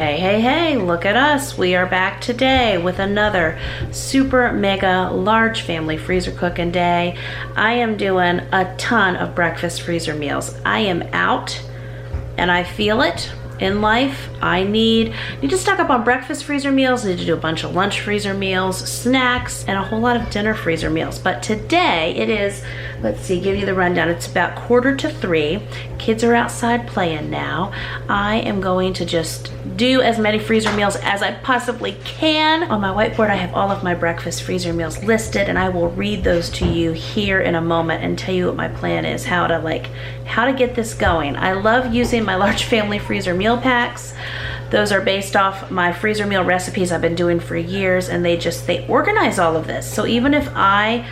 Hey, hey, hey, look at us. We are back today with another super mega large family freezer cooking day. I am doing a ton of breakfast freezer meals. I am out and I feel it in life. I need to stock up on breakfast freezer meals, need to do a bunch of lunch freezer meals, snacks, and a whole lot of dinner freezer meals. But today it is, let's see, give you the rundown. It's about 2:45. Kids are outside playing now. I am going to just do as many freezer meals as I possibly can. On my whiteboard, I have all of my breakfast freezer meals listed, and I will read those to you here in a moment and tell you what my plan is, how to get this going. I love using my large family freezer meal packs. Those are based off my freezer meal recipes I've been doing for years, and they organize all of this. So even if I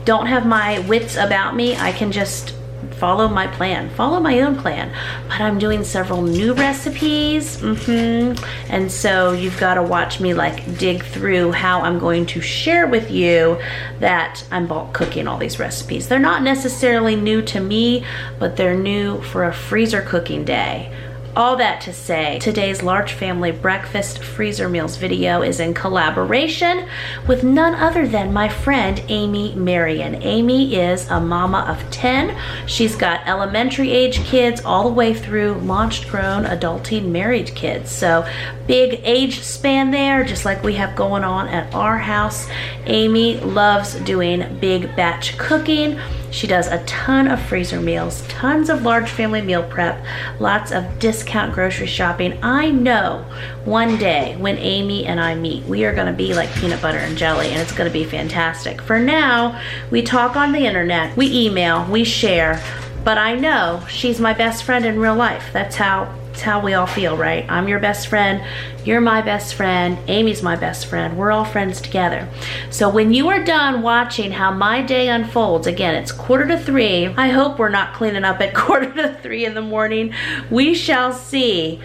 don't have my wits about me, I can just follow my plan, follow my own plan. But I'm doing several new recipes, and so you've got to watch me dig through how I'm going to share with you that I'm bulk cooking all these recipes. They're not necessarily new to me, but they're new for a freezer cooking day. All that to say, today's large family breakfast freezer meals video is in collaboration with none other than my friend Amy Marion. Amy is a mama of 10. She's got elementary age kids all the way through launched, grown, adulting, married kids. So big age span there, just like we have going on at our house. Amy loves doing big batch cooking. She does a ton of freezer meals, tons of large family meal prep, lots of discount grocery shopping. I know one day when Amy and I meet, we are gonna be like peanut butter and jelly, and it's gonna be fantastic. For now, we talk on the internet, we email, we share, but I know she's my best friend in real life. That's how we all feel, right? I'm your best friend, you're my best friend, Amy's my best friend, we're all friends together. So when you are done watching how my day unfolds, again, it's 2:45. I hope we're not cleaning up at 2:45 in the morning. We shall see.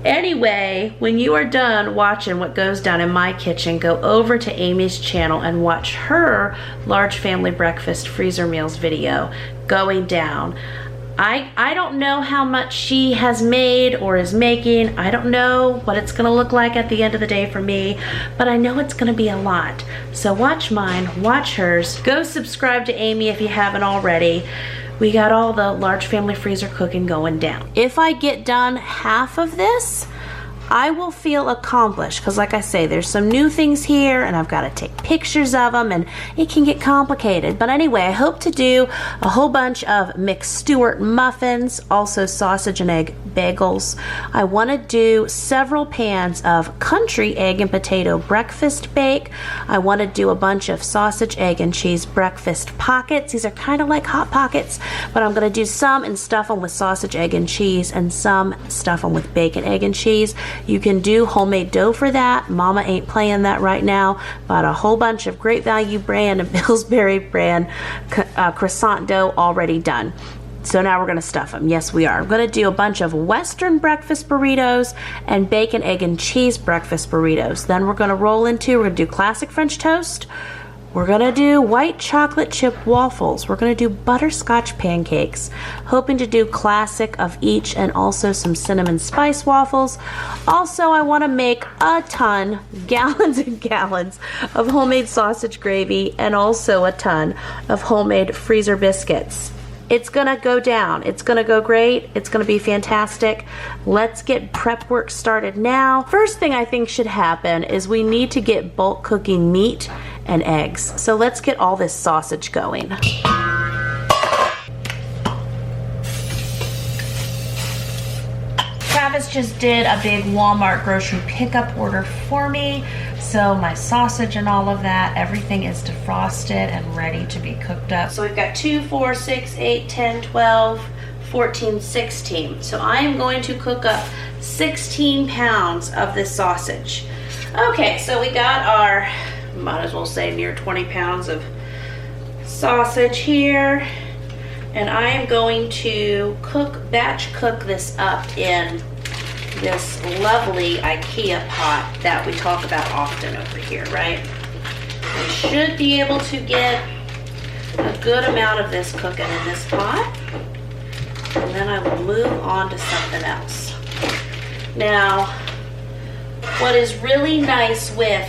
Anyway, when you are done watching what goes down in my kitchen, go over to Amy's channel and watch her large family breakfast freezer meals video going down. I don't know how much she has made or is making. I don't know what it's gonna look like at the end of the day for me, but I know it's gonna be a lot. So watch mine, watch hers. Go subscribe to Amy if you haven't already. We got all the large family freezer cooking going down. If I get done half of this, I will feel accomplished, because like I say, there's some new things here and I've got to take pictures of them and it can get complicated. But anyway, I hope to do a whole bunch of mixed Stewart muffins, also sausage and egg bagels. I want to do several pans of country egg and potato breakfast bake. I want to do a bunch of sausage, egg, and cheese breakfast pockets. These are kind of like Hot Pockets, but I'm going to do some and stuff them with sausage, egg, and cheese, and some stuff them with bacon, egg, and cheese. You can do homemade dough for that. Mama ain't playing that right now. Bought a whole bunch of Great Value brand and Pillsbury brand croissant dough already done. So now we're gonna stuff them. Yes, we are. I'm gonna do a bunch of Western breakfast burritos and bacon, egg, and cheese breakfast burritos. Then we're gonna we're gonna do classic French toast. We're gonna do white chocolate chip waffles. We're gonna do butterscotch pancakes. Hoping to do classic of each and also some cinnamon spice waffles. Also, I wanna make a ton, gallons and gallons of homemade sausage gravy and also a ton of homemade freezer biscuits. It's gonna go down. It's gonna go great. It's gonna be fantastic. Let's get prep work started now. First thing I think should happen is we need to get bulk cooking meat and eggs. So let's get all this sausage going. Travis just did a big Walmart grocery pickup order for me. So my sausage and all of that, everything is defrosted and ready to be cooked up. So we've got 2, 4, 6, 8, 10, 12, 14, 16. So I am going to cook up 16 pounds of this sausage. Okay, so we got our, might as well say near 20 pounds of sausage here. And I am going to batch cook this up in this lovely IKEA pot that we talk about often over here, right? We should be able to get a good amount of this cooking in this pot, and then I will move on to something else. Now, What is really nice with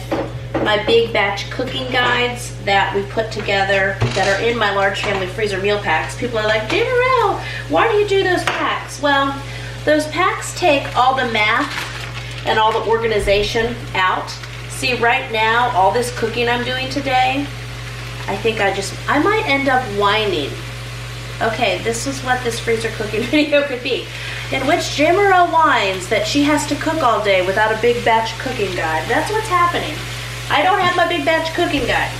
my big batch cooking guides that we put together that are in my large family freezer meal packs, people are like, Jamerrill, why do you do those packs? Well, those packs take all the math and all the organization out. See, right now, all this cooking I'm doing today, I think I might end up whining. Okay, this is what this freezer cooking video could be, in which Jamerrill whines that she has to cook all day without a big batch cooking guide. That's what's happening. I don't have my big batch cooking guide.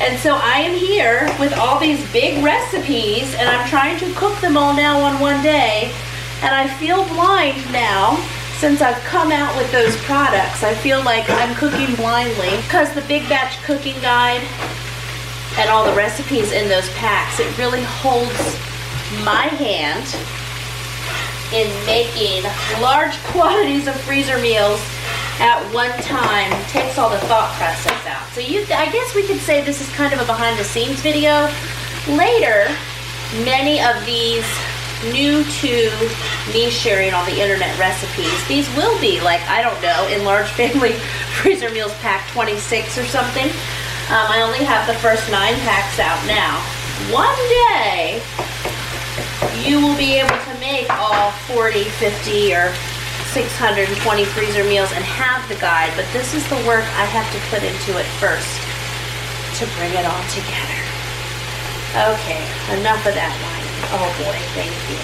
And so I am here with all these big recipes, and I'm trying to cook them all now on one day, and I feel blind now. Since I've come out with those products, I feel like I'm cooking blindly because the big batch cooking guide and all the recipes in those packs, it really holds my hand in making large quantities of freezer meals at one time. It takes all the thought process out. So I guess we could say this is kind of a behind the scenes video. Later, many of these new to me sharing all the internet recipes, these will be like, I don't know, in large family freezer meals pack 26 or something. I only have the first 9 packs out now. One day, you will be able to make all 40, 50, or 620 freezer meals and have the guide, but this is the work I have to put into it first to bring it all together. Okay, enough of that whining. Oh boy, thank you.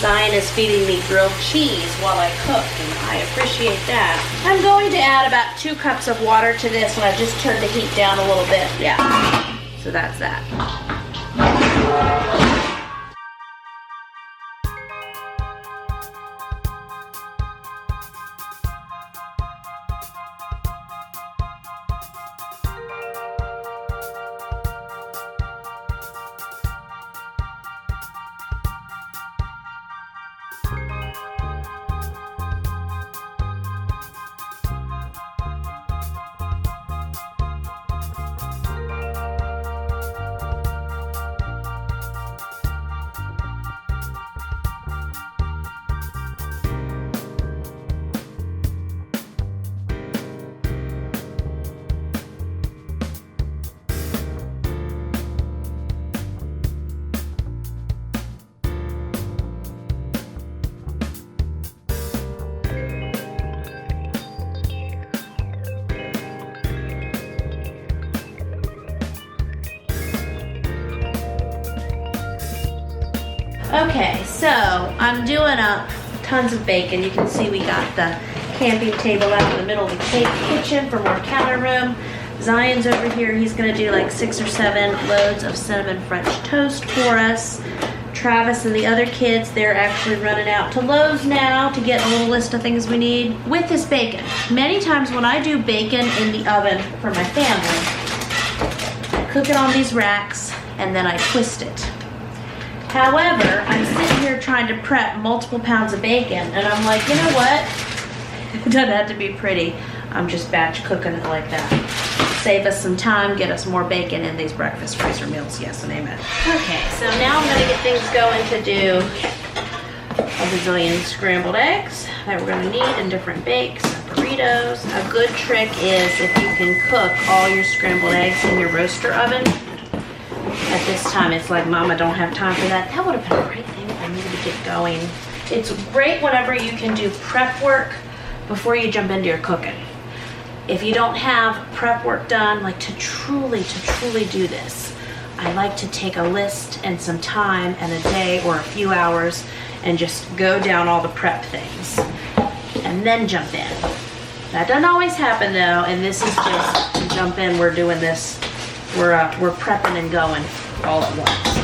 Zion is feeding me grilled cheese while I cook, and I appreciate that. I'm going to add about 2 cups of water to this, and I just turned the heat down a little bit. Yeah, so that's that. Okay, so I'm doing up tons of bacon. You can see we got the camping table out in the middle of the kitchen for more counter room. Zion's over here. He's gonna do like 6 or 7 loads of cinnamon French toast for us. Travis and the other kids, they're actually running out to Lowe's now to get a little list of things we need with this bacon. Many times when I do bacon in the oven for my family, I cook it on these racks and then I twist it. However, I'm sitting here trying to prep multiple pounds of bacon, and I'm like, you know what? It doesn't have to be pretty. I'm just batch cooking it like that. Save us some time, get us more bacon in these breakfast freezer meals. Yes and amen. Okay, so now I'm gonna get things going to do a bazillion scrambled eggs that we're gonna need in different bakes, burritos. A good trick is if you can cook all your scrambled eggs in your roaster oven. At this time, it's like, Mama, don't have time for that. That would have been a great thing if I needed to get going. It's great whenever you can do prep work before you jump into your cooking. If you don't have prep work done, like to truly do this, I like to take a list and some time and a day or a few hours and just go down all the prep things and then jump in. That doesn't always happen though, and this is just to jump in. We're doing this. We're prepping and going all at once.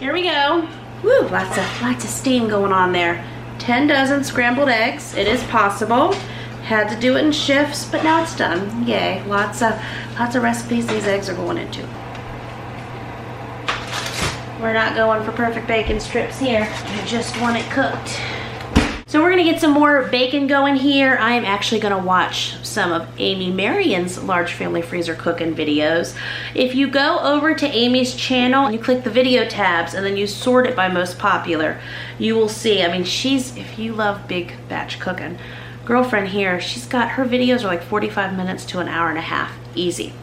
here we go. Woo, lots of steam going on there. 10 dozen scrambled eggs. It is possible. Had to do it in shifts, but now it's done. Yay, lots of recipes these eggs are going into. We're not going for perfect bacon strips here. I just want it cooked. So we're gonna get some more bacon going here. I am actually gonna watch some of Amy Marion's Large Family Freezer cooking videos. If you go over to Amy's channel and you click the video tabs and then you sort it by most popular, you will see, I mean, if you love big batch cooking, girlfriend here, she's got, her videos are like 45 minutes to an hour and a half, easy.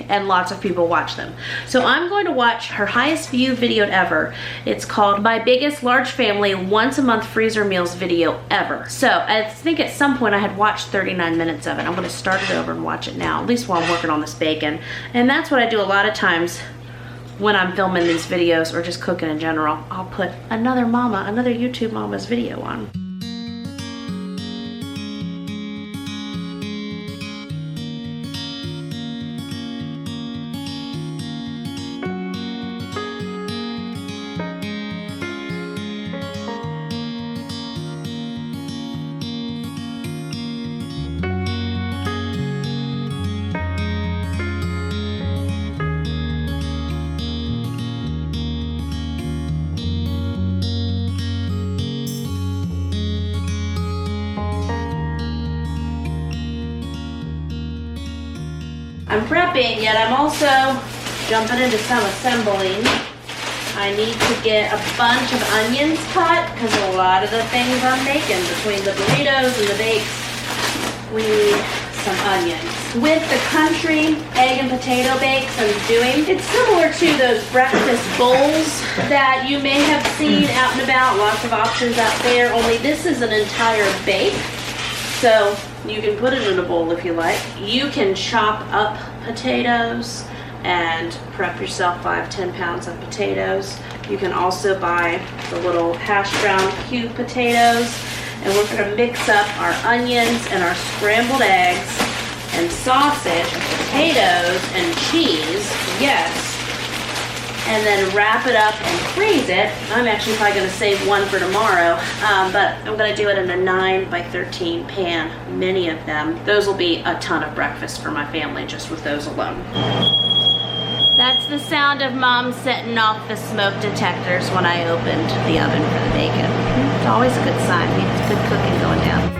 And lots of people watch them. So I'm going to watch her highest view video ever. It's called My Biggest Large Family Once a Month Freezer Meals Video Ever. So I think at some point I had watched 39 minutes of it. I'm going to start it over and watch it now, at least while I'm working on this bacon. And that's what I do a lot of times when I'm filming these videos or just cooking in general. I'll put another YouTube mama's video on. I'm prepping, yet I'm also jumping into some assembling. I need to get a bunch of onions cut because a lot of the things I'm making, between the burritos and the bakes, we need some onions. With the country egg and potato bakes I'm doing, it's similar to those breakfast bowls that you may have seen out and about, lots of options out there, only this is an entire bake. So you can put it in a bowl if you like. You can chop up potatoes and prep yourself 5-10 pounds of potatoes. You can also buy the little hash brown cube potatoes. And we're gonna mix up our onions and our scrambled eggs and sausage and potatoes and cheese, yes. And then wrap it up and freeze it. I'm actually probably gonna save one for tomorrow, but I'm gonna do it in a 9 by 13 pan, many of them. Those will be a ton of breakfast for my family just with those alone. That's the sound of Mom setting off the smoke detectors when I opened the oven for the bacon. It's always a good sign, it's good cooking going down.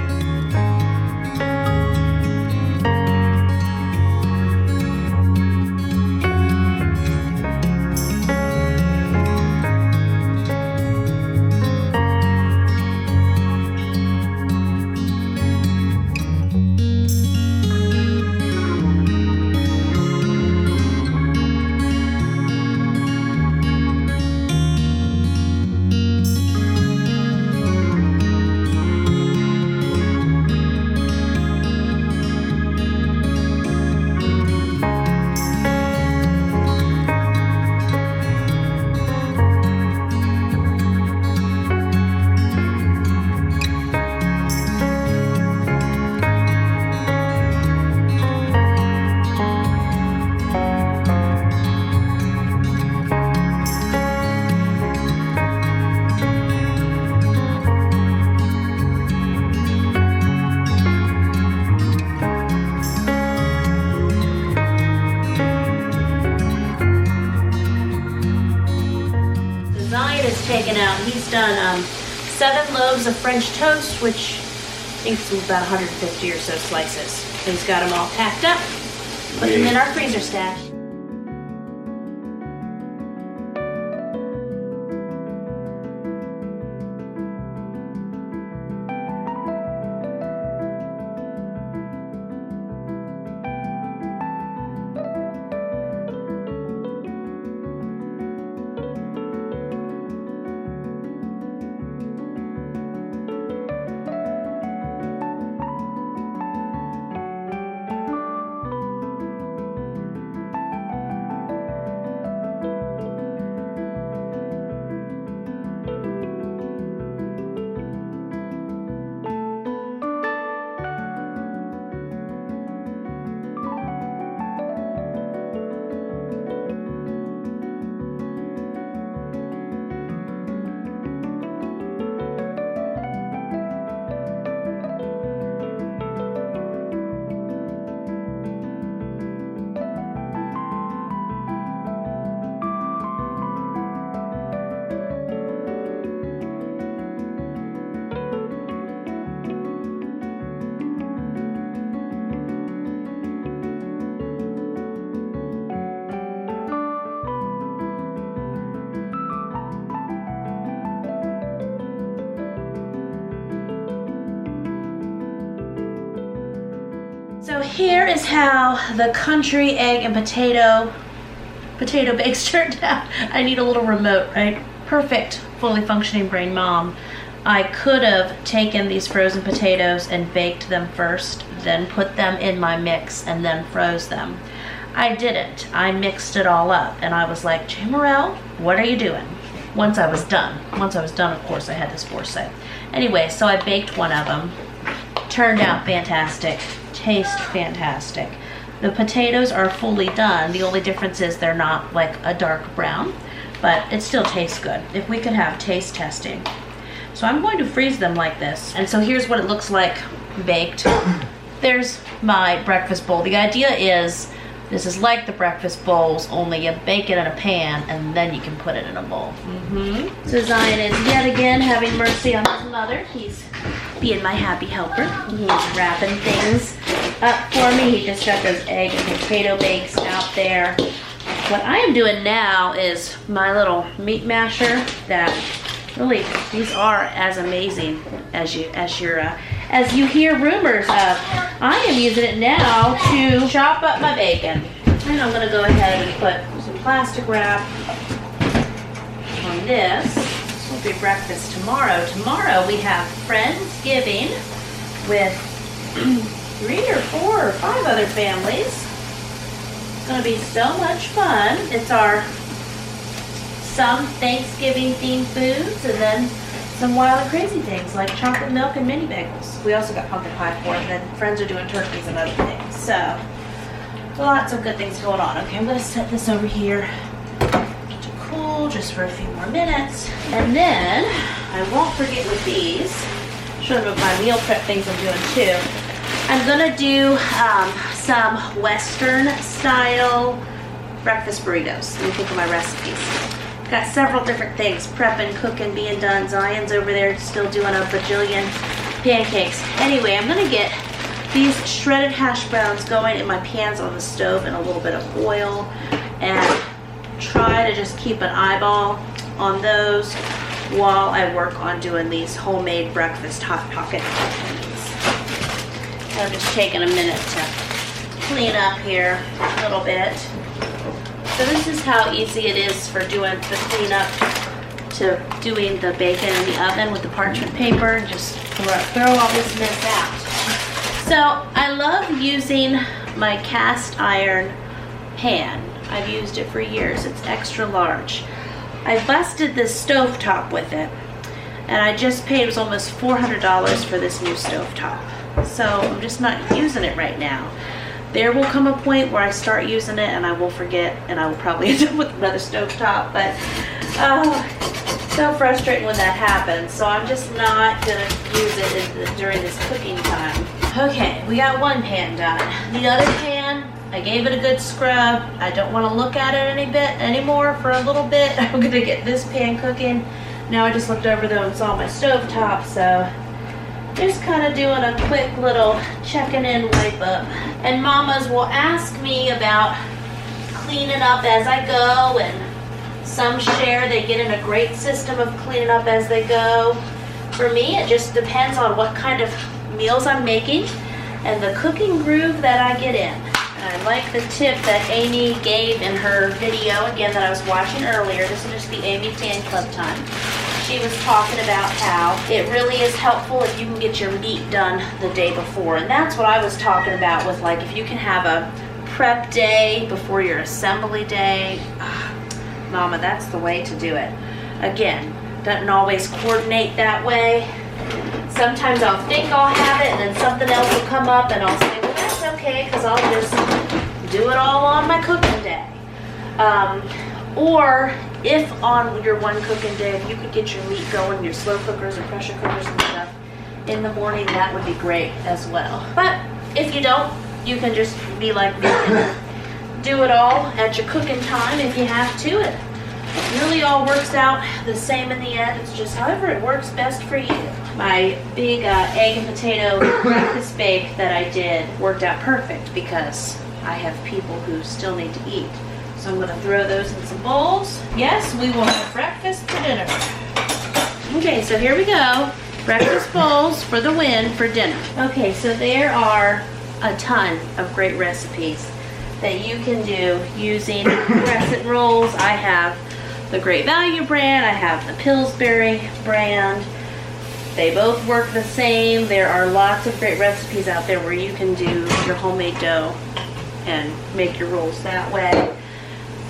Taken out. He's done 7 loaves of French toast, which I think is about 150 or so slices. He's got them all packed up, put them in our freezer stash. here is how the country egg and potato bakes turned out. I need a little remote, right? Perfect, fully functioning brain mom. I could have taken these frozen potatoes and baked them first, then put them in my mix and then froze them. I didn't. I mixed it all up and I was like, Jamerrill, what are you doing? Once I was done, of course, I had this foresight. Anyway, so I baked one of them. Turned out fantastic. Taste fantastic. The potatoes are fully done. The only difference is they're not like a dark brown, but it still tastes good. If we could have taste testing. So I'm going to freeze them like this. And so here's what it looks like baked. There's my breakfast bowl. The idea is this is like the breakfast bowls, only you bake it in a pan and then you can put it in a bowl. So Zion is yet again having mercy on his mother. He's being my happy helper. He's wrapping things up for me. He just got those egg and potato bakes out there. What I am doing now is my little meat masher that really, these are as amazing as you hear rumors of. I am using it now to chop up my bacon. And I'm gonna go ahead and put some plastic wrap on this. This will be breakfast tomorrow. Tomorrow we have Friendsgiving with 3 or 4 or 5 other families. It's gonna be so much fun. It's our some Thanksgiving themed foods and then some wild and crazy things like chocolate milk and mini bagels. We also got pumpkin pie for it, and then friends are doing turkeys and other things. So lots of good things going on. Okay, I'm gonna set this over here to cool just for a few more minutes. And then I won't forget with these, show them my meal prep things I'm doing too. I'm gonna do some Western style breakfast burritos. Let me think of my recipes. Got several different things, prepping, cooking, being done. Zion's over there still doing a bajillion pancakes. Anyway, I'm gonna get these shredded hash browns going in my pans on the stove in a little bit of oil and try to just keep an eyeball on those while I work on doing these homemade breakfast Hot Pocket cookies. I'm just taking a minute to clean up here a little bit. So this is how easy it is for doing the cleanup to doing the bacon in the oven with the parchment paper and just throw all this mess out. So I love using my cast iron pan. I've used it for years. It's extra large. I busted this stovetop with it and I just paid, it was almost $400 for this new stovetop. So I'm just not using it right now. There will come a point where I start using it and I will forget and I will probably end up with another stovetop, but so frustrating when that happens. So I'm just not gonna use it during this cooking time. Okay, we got one pan done. The other pan, I gave it a good scrub. I don't want to look at it anymore for a little bit. I'm gonna get this pan cooking. Now I just looked over though and saw my stovetop, so just kind of doing a quick little checking in wipe up. And mamas will ask me about cleaning up as I go, and some share they get in a great system of cleaning up as they go. For me, it just depends on what kind of meals I'm making and the cooking groove that I get in. And I like the tip that Amy gave in her video, again, that I was watching earlier. This is just the Amy Fan Club time. She was talking about how it really is helpful if you can get your meat done the day before. And that's what I was talking about with, like, if you can have a prep day before your assembly day. Mama, that's the way to do it. Again, doesn't always coordinate that way. Sometimes I'll think I'll have it and then something else will come up and I'll say, well, that's okay because I'll just do it all on my cooking day. Or if on your one cooking day, if you could get your meat going in your slow cookers or pressure cookers and stuff in the morning, that would be great as well. But if you don't, you can just be like me and do it all at your cooking time if you have to. It really all works out the same in the end. It's just however it works best for you. My big egg and potato breakfast bake that I did worked out perfect because I have people who still need to eat. So I'm going to throw those in some bowls. Yes, we will have breakfast for dinner. Okay, so here we go. Breakfast bowls for the win for dinner. Okay, so there are a ton of great recipes that you can do using crescent rolls. I have the Great Value brand, I have the Pillsbury brand. They both work the same. There are lots of great recipes out there where you can do your homemade dough and make your rolls that way.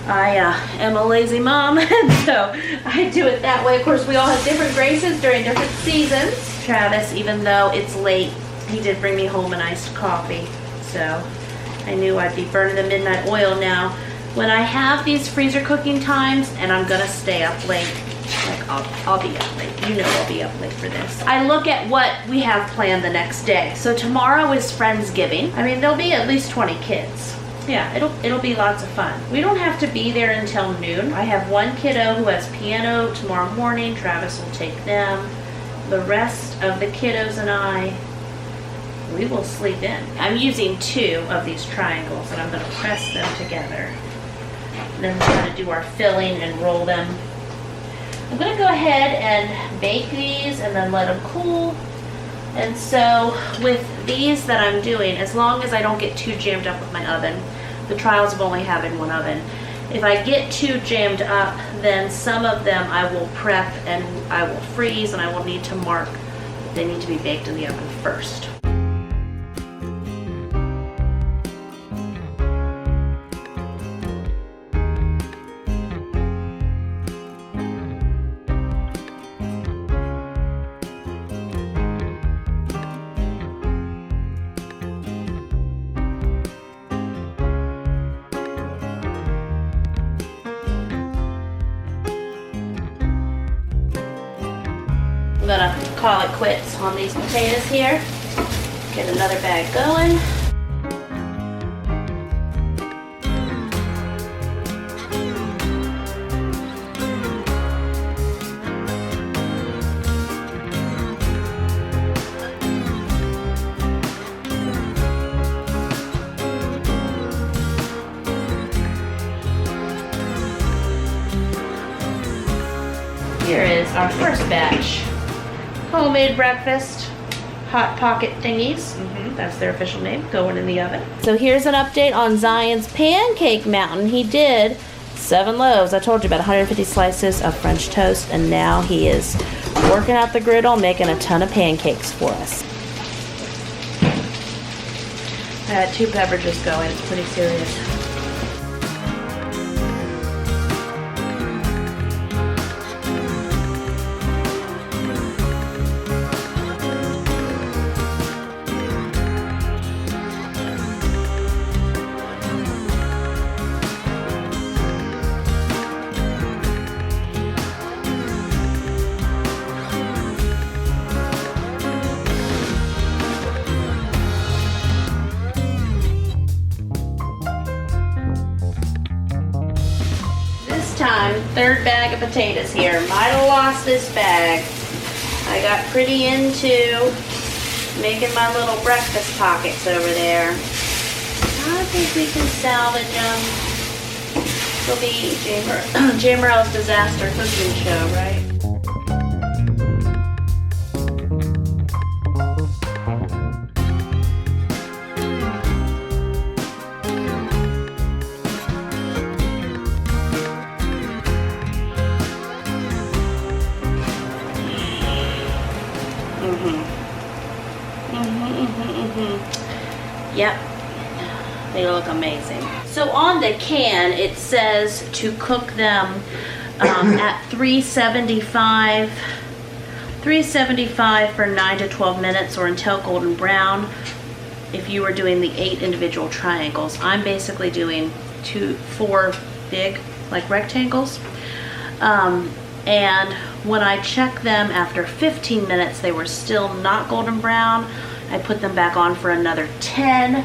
I am a lazy mom, and so I do it that way. Of course, we all have different graces during different seasons. Travis, even though it's late, he did bring me home an iced coffee, so I knew I'd be burning the midnight oil now. When I have these freezer cooking times and I'm gonna stay up late, like I'll be up late. You know I'll be up late for this. I look at what we have planned the next day. So tomorrow is Friendsgiving. I mean, there'll be at least 20 kids. Yeah, it'll be lots of fun. We don't have to be there until noon. I have one kiddo who has piano tomorrow morning. Travis will take them. The rest of the kiddos and I, we will sleep in. I'm using 2 of these triangles and I'm gonna press them together. And then we're gonna do our filling and roll them. I'm gonna go ahead and bake these and then let them cool. And so with these that I'm doing, as long as I don't get too jammed up with my oven, the trials of only having one oven. If I get too jammed up, then some of them I will prep and I will freeze, and I will need to mark that they need to be baked in the oven first. I'm gonna call it quits on these potatoes here. Get another bag going. Here is our first batch. Homemade breakfast hot pocket thingies. That's their official name, going in the oven. So here's an update on Zion's pancake mountain. He did 7 loaves. I told you about 150 slices of French toast, and now he is working out the griddle, making a ton of pancakes for us. I had 2 beverages going. It's pretty serious. Time, 3rd bag of potatoes here. Might have lost this bag. I got pretty into making my little breakfast pockets over there. I think we can salvage them. It'll be Jamerrill's disaster cooking show, right? Yep, they look amazing. So on the can, it says to cook them at 375 for 9 to 12 minutes or until golden brown. If you were doing the 8 individual triangles, I'm basically doing 4 big, like rectangles. And when I checked them after 15 minutes, they were still not golden brown. I put them back on for another 10.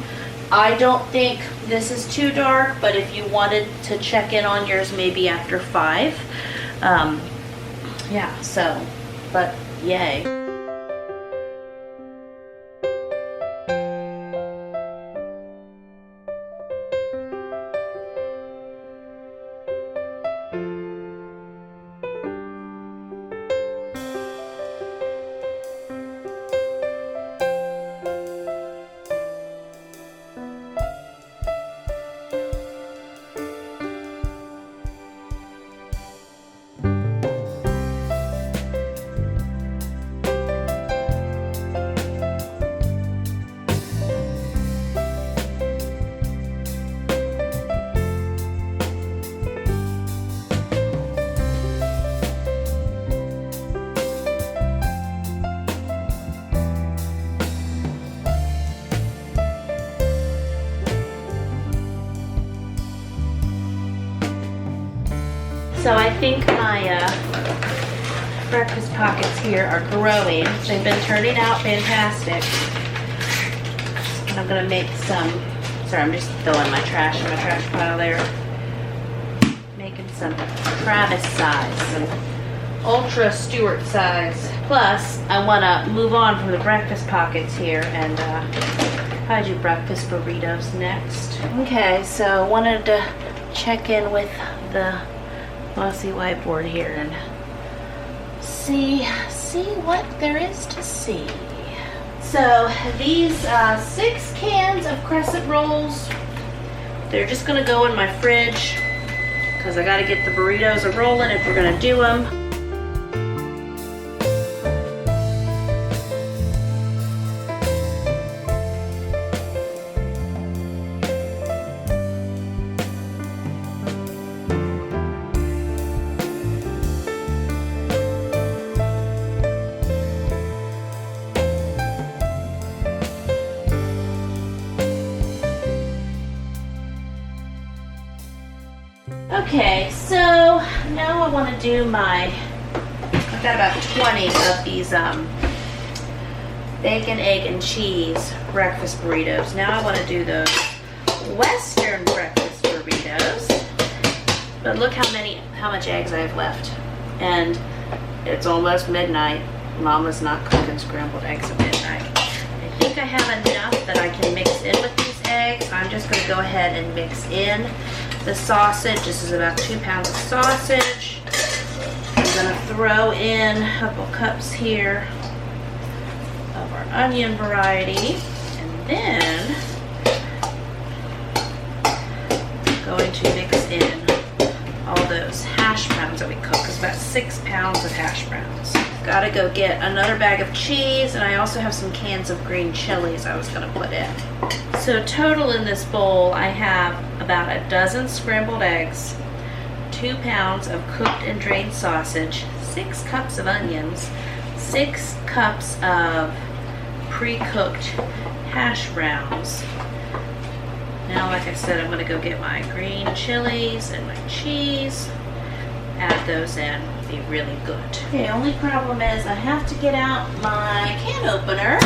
I don't think this is too dark, but if you wanted to check in on yours maybe after 5. Yeah, so, but yay. I think my breakfast pockets here are growing. They've been turning out fantastic. And I'm gonna make some, sorry, I'm just throwing my trash in my trash pile there. Making some Travis size, some Ultra Stewart size. Plus, I wanna move on from the breakfast pockets here and probably do breakfast burritos next. Okay, so wanted to check in with the glossy whiteboard here and see what there is to see. So these 6 cans of crescent rolls, they're just gonna go in my fridge because I gotta get the burritos a rolling if we're gonna do them. Okay, so now I want to do my, I've got about 20 of these bacon, egg, and cheese breakfast burritos. Now I want to do those Western breakfast burritos. But look how much eggs I have left. And it's almost midnight. Mama's not cooking scrambled eggs at midnight. I think I have enough that I can mix in with these eggs. I'm just going to go ahead and mix in the sausage. This is about 2 pounds of sausage. I'm gonna throw in a couple cups here of our onion variety, and then I'm going to mix in all those hash browns that we cooked. It's about 6 pounds of hash browns. Gotta go get another bag of cheese, and I also have some cans of green chilies I was gonna put in. So total in this bowl, I have about a dozen scrambled eggs, 2 pounds of cooked and drained sausage, 6 cups of onions, 6 cups of pre-cooked hash browns. Now, like I said, I'm gonna go get my green chilies and my cheese, add those in, be really good. Okay, only problem is I have to get out my can opener.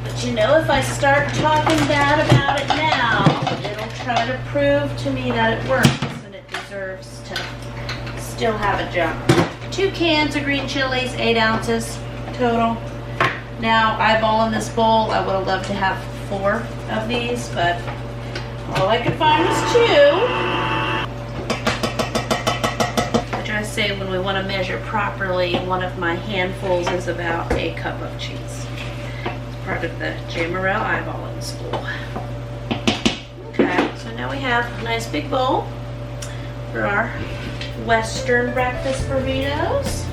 But you know, if I start talking bad about it now, it'll try to prove to me that it works and it deserves to still have a job. 2 cans of green chilies, 8 ounces total. Now, eyeballing this bowl, I would have loved to have 4 of these, but all I could find was 2. I try to say when we want to measure properly, one of my handfuls is about a cup of cheese. Part of the Jamerrill eyeballing school. Okay, so now we have a nice big bowl for our Western breakfast burritos.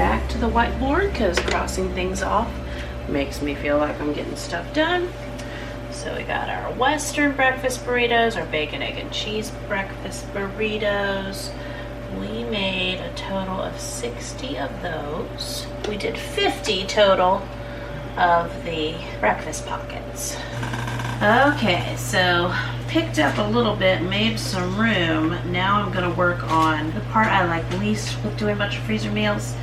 back to the whiteboard because crossing things off makes me feel like I'm getting stuff done. So we got our Western breakfast burritos, our bacon, egg, and cheese breakfast burritos. We made a total of 60 of those. We did 50 total of the breakfast pockets. Okay, so picked up a little bit, made some room. Now I'm gonna work on the part I like least with doing a bunch of freezer meals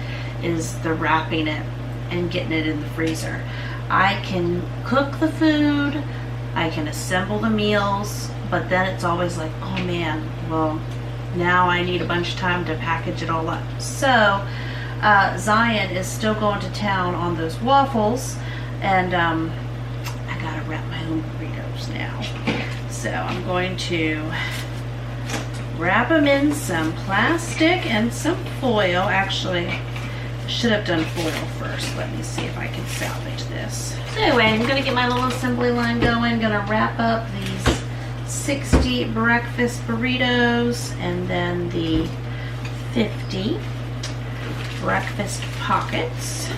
is the wrapping it and getting it in the freezer. I can cook the food, I can assemble the meals, but then it's always like, oh man, well, now I need a bunch of time to package it all up. So Zion is still going to town on those waffles, and I gotta wrap my own burritos now. So I'm going to wrap them in some plastic and some foil. Actually, I should have done foil first. Let me see if I can salvage this. So anyway, I'm gonna get my little assembly line going. Gonna wrap up these 60 breakfast burritos and then the 50 breakfast pockets.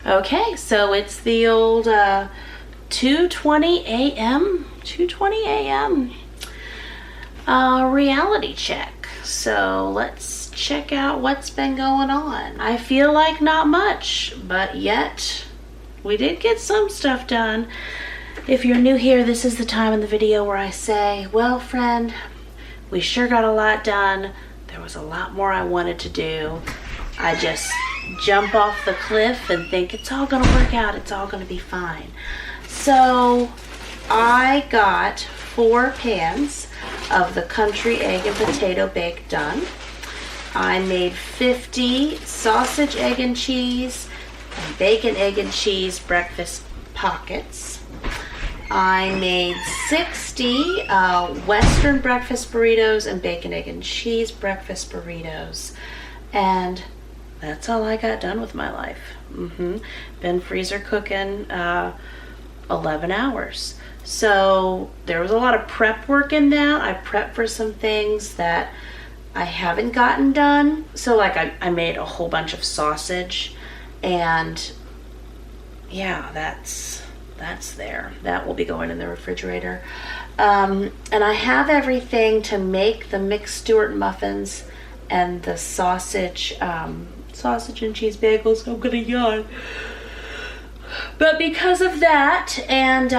Okay, so it's the old 2:20 a.m. Reality check. So let's check out what's been going on. I feel like not much, but yet we did get some stuff done. If you're new here, this is the time in the video where I say, well, friend, we sure got a lot done. There was a lot more I wanted to do. I just jump off the cliff and think it's all gonna work out, it's all gonna be fine. So I got 4 pans of the country egg and potato bake done. I made 50 sausage, egg, and cheese, and bacon, egg, and cheese breakfast pockets. I made 60 Western breakfast burritos and bacon, egg, and cheese breakfast burritos. And that's all I got done with my life. Been freezer cooking 11 hours. So there was a lot of prep work in that. I prepped for some things that I haven't gotten done. So like I made a whole bunch of sausage, and yeah, that's there. That will be going in the refrigerator. And I have everything to make the mixed Stewart muffins and the sausage and cheese bagels. I'm gonna yawn. But because of that, and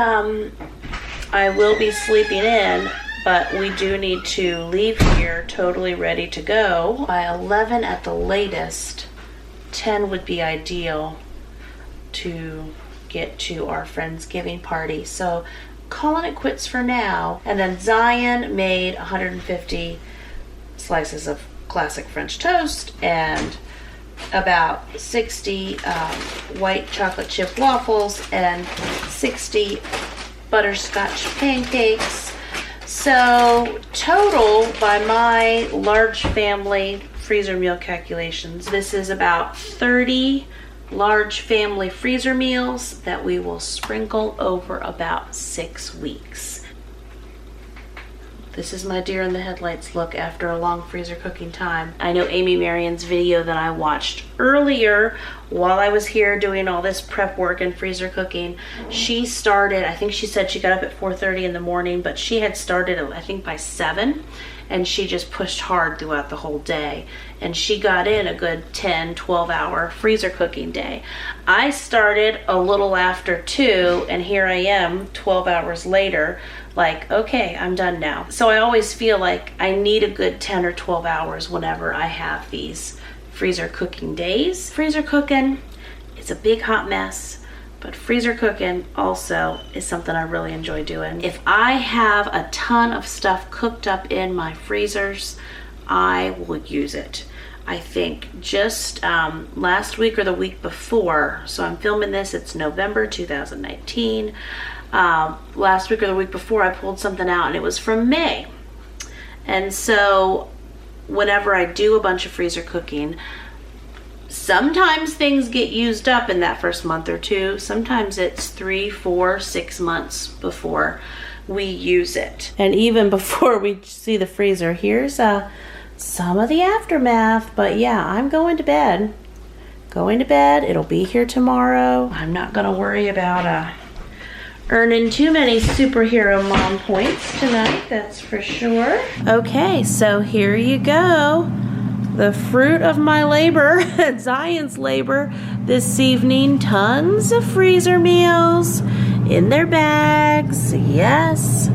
I will be sleeping in, but we do need to leave here totally ready to go by 11 at the latest. 10 would be ideal to get to our Friendsgiving party. So calling it quits for now. And then Zion made 150 slices of classic French toast and about 60 white chocolate chip waffles and 60 butterscotch pancakes. So total, by my large family freezer meal calculations, this is about 30 large family freezer meals that we will sprinkle over about 6 weeks. This is my deer in the headlights look after a long freezer cooking time. I know Amy Marion's video that I watched earlier while I was here doing all this prep work and freezer cooking, she started, I think she said she got up at 4:30 in the morning, but she had started, I think, by 7, and she just pushed hard throughout the whole day. And she got in a good 10, 12-hour freezer cooking day. I started a little after 2, and here I am 12 hours later, like, okay, I'm done now. So I always feel like I need a good 10 or 12 hours whenever I have these freezer cooking days. Freezer cooking, it's a big hot mess, but freezer cooking also is something I really enjoy doing. If I have a ton of stuff cooked up in my freezers, I will use it. I think just last week or the week before, so I'm filming this, it's November 2019. Last week or the week before, I pulled something out and it was from May. And so whenever I do a bunch of freezer cooking, sometimes things get used up in that first month or two. Sometimes it's 3, 4, 6 months before we use it. And even before we see the freezer, here's some of the aftermath. But yeah, I'm going to bed. It'll be here tomorrow. I'm not gonna worry about earning too many superhero mom points tonight, that's for sure. Okay, so here you go. The fruit of my labor, Zion's labor this evening. Tons of freezer meals in their bags. Yes,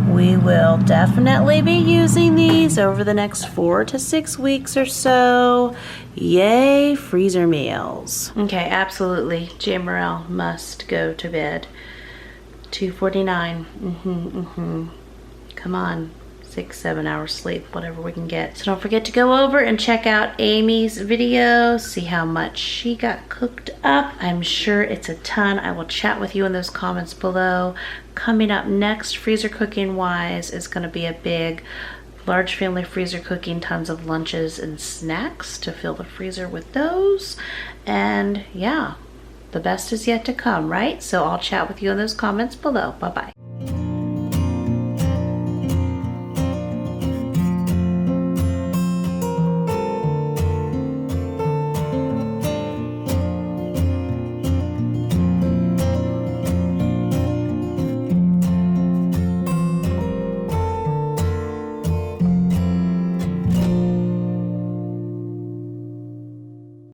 we will definitely be using these over the next 4 to 6 weeks or so. Yay, freezer meals. Okay, absolutely. Jamerrill must go to bed. 2:49. Come on, 6-7 hours sleep, whatever we can get. So don't forget to go over and check out Amy's video, see how much she got cooked up. I'm sure it's a ton. I will chat with you in those comments below. Coming up next, freezer cooking wise, is going to be a big large family freezer cooking, tons of lunches and snacks to fill the freezer with those. And yeah, the best is yet to come, right? So I'll chat with you in those comments below. Bye-bye.